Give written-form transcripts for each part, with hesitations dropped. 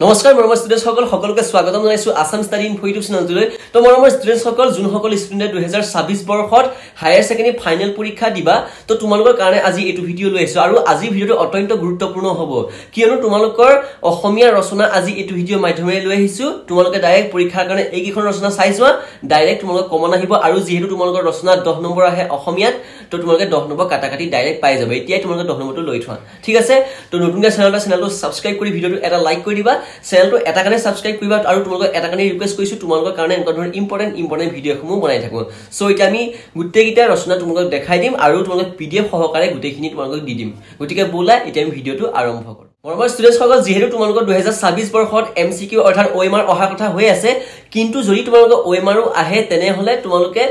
নমস্কাৰ মৰমৰ ষ্টুডেন্টস সকলোকে স্বাগতম জনাইছো আসাম ষ্টাডি ইনফো ইউটিউব চেনেলটোলৈ। তো মৰমৰ ষ্টুডেন্টস যোনসকল ষ্টুডেন্টে 2026 বৰ্ষত হায়াৰ সেকেন্ডাৰী ফাইনেল পৰীক্ষা দিবা তো তোমালোকৰ কাৰণে আজি এটো ভিডিও লৈ আইছো আৰু আজি ভিডিওটো অত্যন্ত গুৰুত্বপূৰ্ণ হ'ব কিয়নো তোমালোকৰ অসমীয়া ৰচনা আজি এটো ভিডিও মাধ্যমেৰে লৈ আহিছো। তোমালোকে ডাইৰেক্ট পৰীক্ষাৰ কাৰণে এইকেইখন ৰচনা চাই যোৱা, ডাইৰেক্ট তোমালোকৰ কমন আহিব আৰু যেহেতু তোমালোকৰ ৰচনা 10 নম্বৰ আহে অসমীয়াত তো তোমালোকে 10 নম্বৰ কাটাকাটি ডাইৰেক্ট পাই যাবা। এতিয়াই তোমালোকে 10 নম্বৰটো লৈ থোৱা, ঠিক আছে। তো নতুনকৈ চেনেলটো সাবস্ক্ৰাইব কৰি ভিডিওটো এটা লাইক কৰি দিবা, চেনেলটো এটা কাৰণে সাবস্ক্ৰাইব কৰিবা আৰু তোমালোকক এটা কাৰণে ৰিকুৱেষ্ট কৰিছো তোমালোকৰ কাৰণে এনেকুৱা ধৰণৰ ইম্পৰ্টেন্ট ভিডিওসমূহ বনাই থাকো। সো এতিয়া আমি গুটেইকিটা ৰচনা তোমালোকক দেখাই দিম আৰু তোমালোকক পিডিএফ সহকাৰে গুটেইখিনি তোমালোকক দি দিম। গতিকে বলা এতিয়া আমি ভিডিওটো আৰম্ভ কৰো। মৰমৰ ষ্টুডেন্টস যেহেতু তোমালোকৰ 2026 বৰ্ষত এমসিকিউ অৰ্থাৎ ওএমআৰ অহা কথা হৈ আছে, কিন্তু যদি তোমালোকৰ ওএমআৰও আহে তেনেহলে তোমালোকে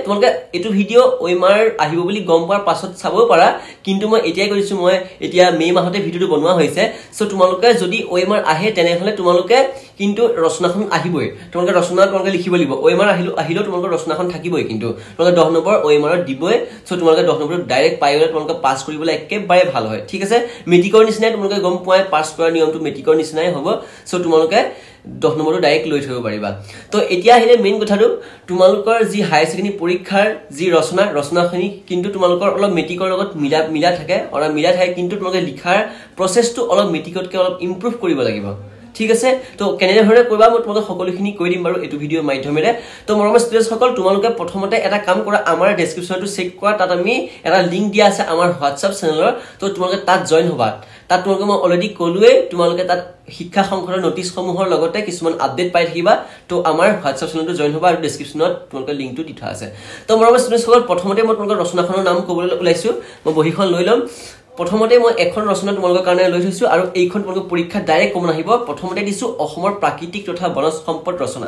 এটো ভিডিও ওএমআৰ আহিব বুলি গম পোৱাৰ পাছত চাব পাৰা, কিন্তু মই এতিয়াই কৈছো মই এতিয়া মে মাহতে ভিডিওটো বনোৱা হৈছে। সো তোমালোকে যদি ওএমআৰ আহে তেনেহলে তোমালোকে কিন্তু ৰচনাখন আহিবই, তোমালোকে ৰচনা তোমালোকে লিখিব লাগিব। ওএমআৰ আহিলো তোমালোকৰ ৰচনাখন থাকিবই, কিন্তু তোমালোকে 10 নম্বৰ ওএমআৰত দিবই। সো তোমালোকে 10 নম্বৰ ডাইৰেক্ট পাই গলে তোমালোকে পাস কৰিবলৈ একেবাৰে ভাল হয়, ঠিক আছে। মেট্ৰিকৰ নিচিনাই তোমালোকে গম পোৱাই পাস কৰাৰ নিয়মটো মেট্ৰিকৰ নিচিনাই হ'ব। সো তোমালোকে 10 নম্বৰটো ডাইৰেক্ট লৈ থব পাৰিবা। তো এতিয়া আহিলে মেইন কথাটো, তোমালোকৰ যি হায়াৰ সেকেন্ডাৰী পৰীক্ষাৰ যি ৰচনাখিনি কিন্তু তোমালোকৰ অলপ মেট্ৰিকৰ লগত মিলা থাকে আৰু মিলা থাকে, কিন্তু তোমালোকে লিখাৰ প্ৰচেছটো অলপ মেট্ৰিকতকৈ অলপ ইমপ্ৰুভ কৰিব লাগিব, ঠিক আছে। তো কেনেধৰণে কৰিবা মই তোমালোকক সকলোখিনি কৈ দিম বাৰু এইটো ভিডিওৰ মাধ্যমেৰে। তো মৰমৰ ষ্টুডেন্টস তোমালোকে প্ৰথমতে এটা কাম কৰা, আমাৰ ডেসক্ৰিপচনটো চেক কৰা, তাত আমি এটা লিংক দিয়া আছে আমাৰ হোৱাটছআপ চেনেলৰ। তো তোমালোকে তাত জয়েন হ'বা। তাত তোমালোকে মই অলৰেডি ক'লোৱে তোমালোকে তাত শিক্ষা সংসদৰ নটিছসমূহৰ লগতে কিছুমান আপডেট পাই থাকিবা। তো আমাৰ হোৱাটছআপ চেনেলটো জয়েন হ'বা আৰু ডেসক্ৰিপচনত তোমালোকে লিংকটো দি থোৱা আছে। তো মৰমৰ ষ্টুডেন্টস প্ৰথমতে মই তোমালোকৰ ৰচনাখনৰ নাম ক'বলৈ ওলাইছো। মই বহিখন লৈ ল'ম। প্ৰথমতে মই এখন ৰচনা তোমালোকৰ কাৰণে লৈ থৈছো আৰু এইখন তোমালোকৰ পৰীক্ষাত ডাইৰেক্ট কমন আহিব। প্ৰথমতে দিছো অসমৰ প্ৰাকৃতিক তথা বনজ সম্পদ ৰচনা।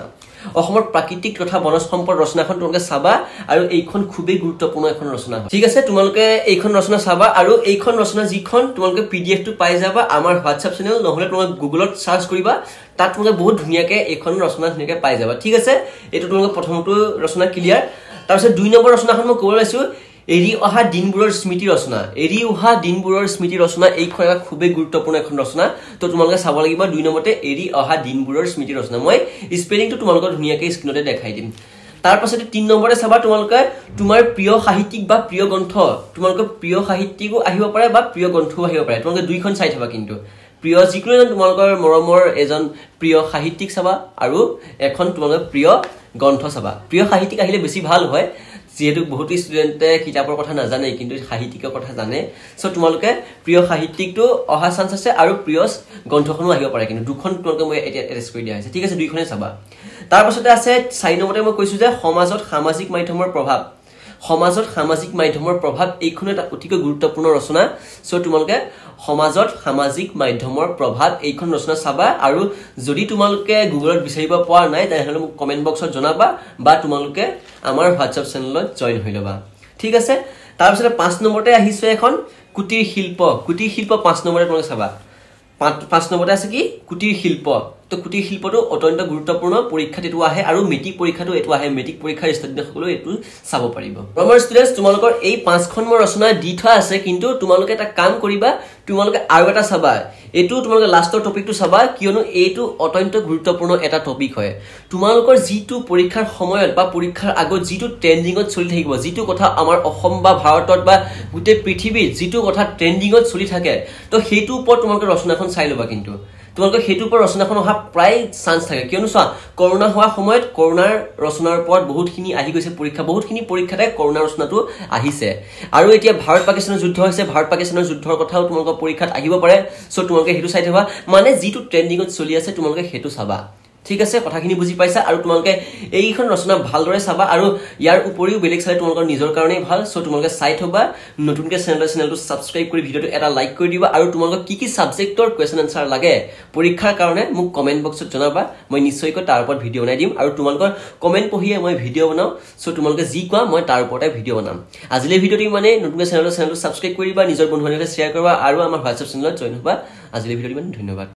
অসমৰ প্ৰাকৃতিক তথা বনজ সম্পদ ৰচনাখন তোমালোকে চাবা আৰু এইখন খুবেই গুৰুত্বপূৰ্ণ এখন ৰচনা, ঠিক আছে। তোমালোকে এইখন ৰচনা চাবা আৰু এইখন ৰচনা যিখন তোমালোকে পিডিএফটো পাই যাবা আমাৰ হোৱাটছআপ চেনেল, নহলে তোমালোকে গুগলত সাৰ্চ কৰিবা, তাত তোমালোকে বহুত ধুনীয়াকৈ এইখন ৰচনা ধুনীয়াকৈ পাই যাবা, ঠিক আছে। এইটো তোমালোকে প্ৰথমটো ৰচনা ক্লিয়াৰ। তাৰপিছত 2 নম্বৰ ৰচনাখন মই ক'ব লৈছো এৰি অহা দিনবোৰৰ স্মৃতি ৰচনা। এৰি অহা দিনবোৰৰ স্মৃতি ৰচনা এইখন এটা খুবেই গুৰুত্বপূৰ্ণ এখন ৰচনা। তো তোমালোকে চাব লাগিব 2 নম্বৰতে এৰি অহা দিনবোৰৰ স্মৃতি ৰচনা। মই স্পেলিংটো তোমালোকক ধুনীয়াকৈ স্ক্ৰীনতে দেখাই দিম। তাৰ পাছতে 3 নম্বৰতে চাবা তোমালোকে তোমাৰ প্ৰিয় সাহিত্যিক বা প্ৰিয় গ্ৰন্থ। তোমালোকৰ প্ৰিয় সাহিত্যিকো আহিব পাৰে বা প্ৰিয় গ্ৰন্থও আহিব পাৰে, তোমালোকে দুইখন চাই থাবা। কিন্তু প্ৰিয় যিকোনো এজন তোমালোকৰ মৰমৰ এজন প্ৰিয় সাহিত্যিক চাবা আৰু এখন তোমালোকৰ প্ৰিয় গ্ৰন্থ চাবা। প্ৰিয় সাহিত্যিক আহিলে বেছি ভাল হয়, যেহেতু বহুতো ষ্টুডেণ্টে কিতাপৰ কথা নাজানে কিন্তু সাহিত্যিকৰ কথা জানে। সো তোমালোকে প্ৰিয় সাহিত্যিকটো অহা চান্স আছে আৰু প্ৰিয় গ্ৰন্থখনো আহিব পাৰে, কিন্তু দুখন তোমালোকে মই এতিয়া এটেচ কৰি দিয়া হৈছে, ঠিক আছে। দুইখনে চাবা। তাৰ পাছতে আছে 4 নম্বৰতে মই কৈছো যে সমাজত সামাজিক মাধ্যমৰ প্ৰভাৱ। সমাজত সামাজিক মাধ্যমৰ প্ৰভাৱ এইখন এটা অতিকৈ গুৰুত্বপূৰ্ণ ৰচনা। সো তোমালোকে সমাজত সামাজিক মাধ্যমৰ প্ৰভাৱ এইখন ৰচনা চাবা আৰু যদি তোমালোকে গুগলত বিচাৰিব পৰা নাই তেনেহলে মোক কমেন্ট বক্সত জনাবা বা তোমালোকে আমাৰ হোৱাটছআপ চেনেলত জয়েন হৈ ল'বা, ঠিক আছে। তাৰপিছতে 5 নম্বৰতে আহিছে এখন কুটিৰ শিল্প। কুটিৰ শিল্প 5 নম্বৰতে তোমালোকে চাবা। 5 নম্বৰতে আছে কি কুটিৰ শিল্প। তো কুটিৰ শিল্পটো অত্যন্ত গুৰুত্বপূৰ্ণ, পৰীক্ষাত এইটো আহে আৰু মেট্ৰিক পৰীক্ষাটো এইটো আহে। মেট্ৰিক পৰীক্ষাৰ ষ্টুডেণ্টসকলেও এইটো চাব পাৰিব। আমাৰ ষ্টুডেণ্টছ তোমালোকৰ এই 5খন মোৰ ৰচনা দি থোৱা আছে, কিন্তু তোমালোকে এটা কাম কৰিবা, তোমালোকে আৰু এটা চাবা। এইটো তোমালোকে লাষ্টৰ টপিকটো চাবা, কিয়নো এইটো অত্যন্ত গুৰুত্বপূৰ্ণ এটা টপিক হয়। তোমালোকৰ যিটো পৰীক্ষাৰ সময়ত বা পৰীক্ষাৰ আগত যিটো ট্ৰেণ্ডিঙত চলি থাকিব, যিটো কথা আমাৰ অসম বা ভাৰতত বা গোটেই পৃথিৱীত যিটো কথা ট্ৰেণ্ডিঙত চলি থাকে, তো সেইটোৰ ওপৰত তোমালোকে ৰচনাখন চাই ল'বা। কিন্তু তোমালোকে সেইটোৰ ওপৰত ৰচনাখন অহা প্ৰায় চান্স থাকে, কিয়নো চোৱা কৰোণা হোৱাৰ সময়ত কৰোণাৰ ৰচনাৰ ওপৰত বহুতখিনি আহি গৈছে পৰীক্ষা, বহুতখিনি পৰীক্ষাতে কৰোণা ৰচনাটো আহিছে। আৰু এতিয়া ভাৰত পাকিস্তানৰ যুদ্ধ হৈছে, ভাৰত পাকিস্তানৰ যুদ্ধৰ কথাও তোমালোকৰ পৰীক্ষাত আহিব পাৰে। সো তোমালোকে সেইটো চাই থাকা, মানে যিটো ট্ৰেণ্ডিঙত চলি আছে তোমালোকে সেইটো চাবা, ঠিক আছে। কথাখিনি বুজি পাইছা আৰু তোমালোকে এইখন ৰচনা ভালদৰে চাবা আৰু ইয়াৰ উপৰিও বেলেগ চালে তোমালোকৰ নিজৰ কাৰণেই ভাল। সো তোমালোকে চাই থবা, নতুনকৈ চেনেলটো সাবস্ক্ৰাইব কৰি ভিডিওটো এটা লাইক কৰি দিবা আৰু তোমালোকক কি সাবজেক্টৰ কুৱেশ্যন আনসাৰ লাগে পৰীক্ষাৰ কাৰণে মোক কমেন্ট বক্সত জনাবা। মই নিশ্চয়কৈ তাৰ ওপৰত ভিডিও বনাই দিম আৰু তোমালোকৰ কমেন্ট পঢ়িয়ে মই ভিডিও বনাওঁ। সো তোমালোকে যি কোৱা মই তাৰ ওপৰতে ভিডিও বনাম। আজিলৈ ভিডিওটো মানে নতুনকৈ চেনেলটো সাবস্ক্ৰাইব কৰিবা, নিজৰ বন্ধু বান্ধৱীক শ্বেয়াৰ কৰিবা আৰু আমাৰ হোৱাটছআপ চেনেলত জয়েন হ'বা। আজিলৈ ভিডিওটো ইমান, ধন্যবাদ।